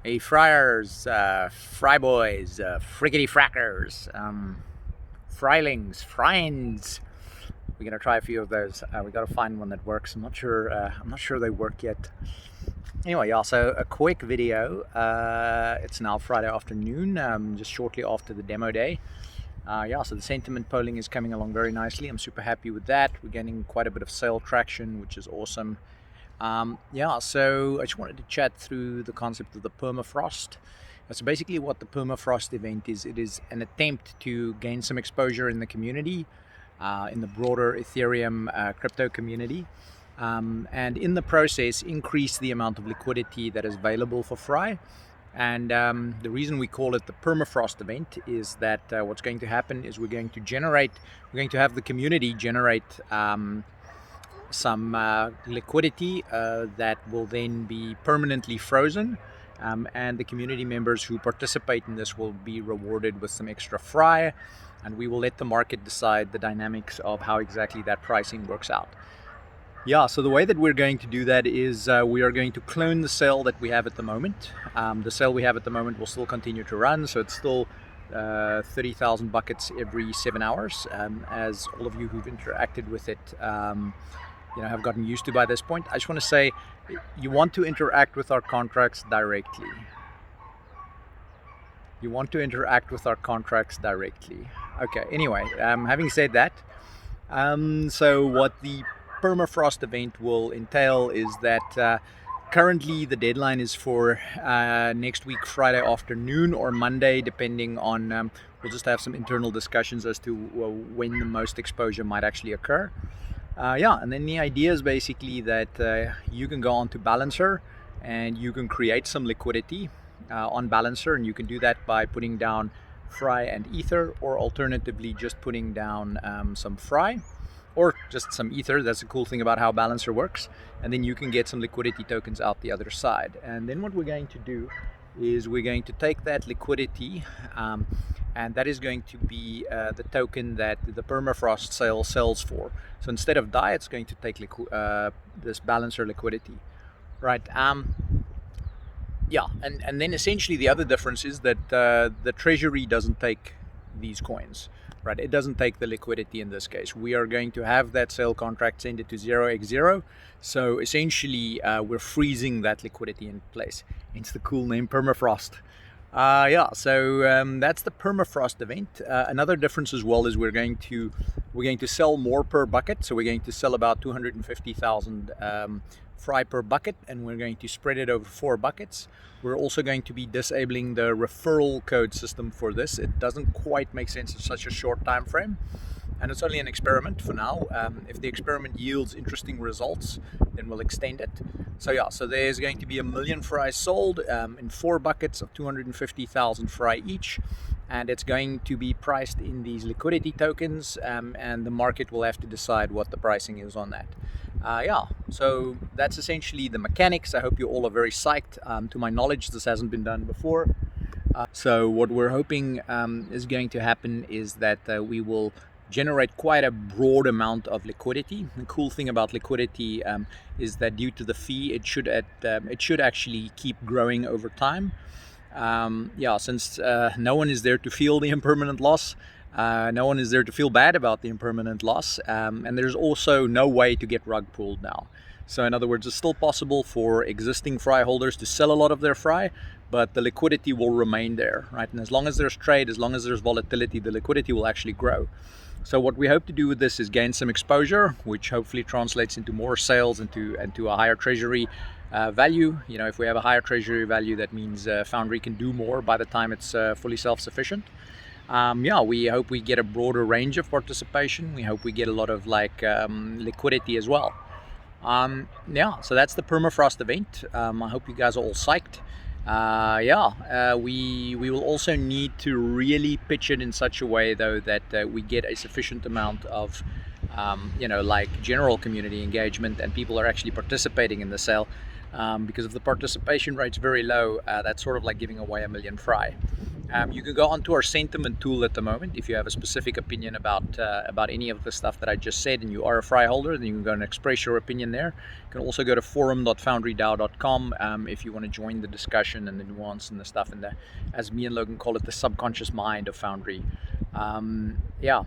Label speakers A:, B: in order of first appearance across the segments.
A: Hey friars, fry boys, friggity frackers, frylings, friends. We're gonna try a few of those. We gotta find one that works. I'm not sure. I'm not sure they work yet. Anyway, yeah. So a quick video. It's now Friday afternoon, just shortly after the demo day. Yeah. So the sentiment polling is coming along very nicely. I'm super happy with that. We're getting quite a bit of sale traction, which is awesome. Yeah, so I just wanted to chat through the concept of the permafrost. So basically what the permafrost event is, it is an attempt to gain some exposure in the community, in the broader Ethereum crypto community, and in the process increase the amount of liquidity that is available for Fry. And the reason we call it the permafrost event is that what's going to happen is we're going to have the community generate some liquidity that will then be permanently frozen, and the community members who participate in this will be rewarded with some extra Fry, and we will let the market decide the dynamics of how exactly that pricing works out. Yeah, so the way that we're going to do that is we are going to clone the sale that we have at the moment. The sale we have at the moment will still continue to run, so it's still 30,000 buckets every 7 hours, as all of you who've interacted with it have gotten used to by this point. I just want to say, you want to interact with our contracts directly. You want to interact with our contracts directly. Okay, anyway, having said that, so what the permafrost event will entail is that currently the deadline is for next week, Friday afternoon or Monday, depending on, we'll just have some internal discussions as to when the most exposure might actually occur. Yeah, and then the idea is basically that you can go on to Balancer and you can create some liquidity on Balancer, and you can do that by putting down Fry and Ether, or alternatively just putting down some Fry or just some Ether. That's the cool thing about how Balancer works. And then you can get some liquidity tokens out the other side. And then what we're going to do is we're going to take that liquidity, and that is going to be the token that the permafrost sale sells for. So instead of DAI, it's going to take this Balancer liquidity, right? Yeah, and then essentially the other difference is that the treasury doesn't take these coins, right? It doesn't take the liquidity in this case. We are going to have that sale contract send it to 0x0. So essentially we're freezing that liquidity in place. It's the cool name Permafrost. Yeah, so that's the permafrost event. Another difference as well is we're going to sell more per bucket. So we're going to sell about 250,000 Fry per bucket, and we're going to spread it over 4 buckets. We're also going to be disabling the referral code system for this. It doesn't quite make sense in such a short time frame, and it's only an experiment for now. If the experiment yields interesting results, then we'll extend it. So yeah, so there's going to be 1 million Fry sold in 4 buckets of 250,000 Fry each, and it's going to be priced in these liquidity tokens, and the market will have to decide what the pricing is on that. Yeah, so that's essentially the mechanics. I hope you all are very psyched. To my knowledge, this hasn't been done before. So what we're hoping is going to happen is that we will generate quite a broad amount of liquidity. The cool thing about liquidity is that due to the fee, it should actually keep growing over time. Yeah, since no one is there to feel the impermanent loss. No one is there to feel bad about the impermanent loss, and there's also no way to get rug pulled now. So in other words, it's still possible for existing Fry holders to sell a lot of their Fry, but the liquidity will remain there, right? And as long as there's trade, as long as there's volatility, the liquidity will actually grow. So what we hope to do with this is gain some exposure, which hopefully translates into more sales and to a higher treasury value. You know, if we have a higher treasury value, that means Foundry can do more by the time it's fully self-sufficient. Yeah, we hope we get a broader range of participation. We hope we get a lot of liquidity as well. Yeah, so that's the permafrost event. I hope you guys are all psyched. We will also need to really pitch it in such a way though that we get a sufficient amount of general community engagement and people are actually participating in the sale. Because if the participation rate's very low, that's sort of like giving away 1 million Fry. You can go onto our sentiment tool at the moment if you have a specific opinion about any of the stuff that I just said, and you are a Fry holder. Then you can go and express your opinion there. You can also go to forum.foundrydao.com if you want to join the discussion and the nuance and the stuff, and the, as me and Logan call it, the subconscious mind of Foundry. Yeah.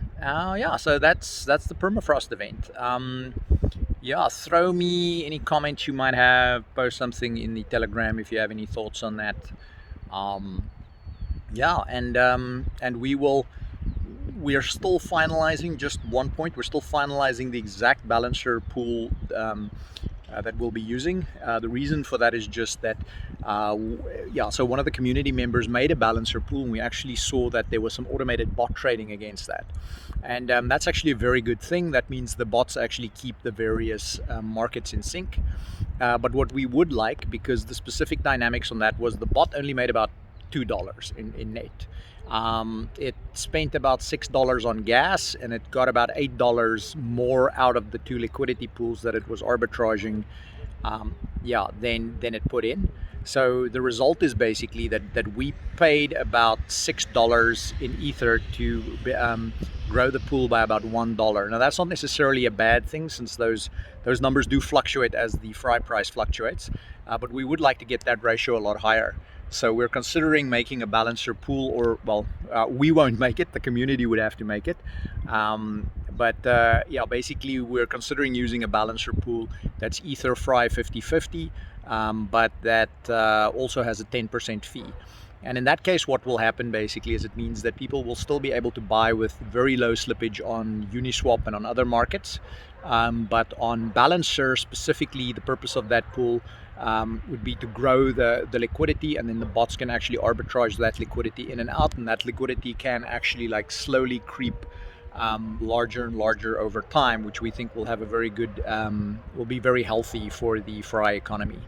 A: So that's the Permafrost event. Yeah, throw me any comments you might have. Post something in the Telegram if you have any thoughts on that. Um, yeah, and we are still finalizing just one point. We're still finalizing the exact balancer pool that we'll be using. The reason for that is just that, so one of the community members made a balancer pool, and we actually saw that there was some automated bot trading against that. And that's actually a very good thing. That means the bots actually keep the various markets in sync. But what we would like, because the specific dynamics on that was the bot only made about $2 in net. It spent about $6 on gas, and it got about $8 more out of the two liquidity pools that it was arbitraging, than it put in. So the result is basically that we paid about $6 in Ether to grow the pool by about $1. Now that's not necessarily a bad thing, since those numbers do fluctuate as the Fry price fluctuates, but we would like to get that ratio a lot higher. So we're considering making a balancer pool, or we won't make it. The community would have to make it. Basically we're considering using a balancer pool that's Ether Fry 50-50, but that also has a 10% fee. And in that case, what will happen basically is it means that people will still be able to buy with very low slippage on Uniswap and on other markets. But on Balancer specifically, the purpose of that pool would be to grow the liquidity, and then the bots can actually arbitrage that liquidity in and out, and that liquidity can actually like slowly creep larger and larger over time, which we think will have a very good, will be very healthy for the Fry economy.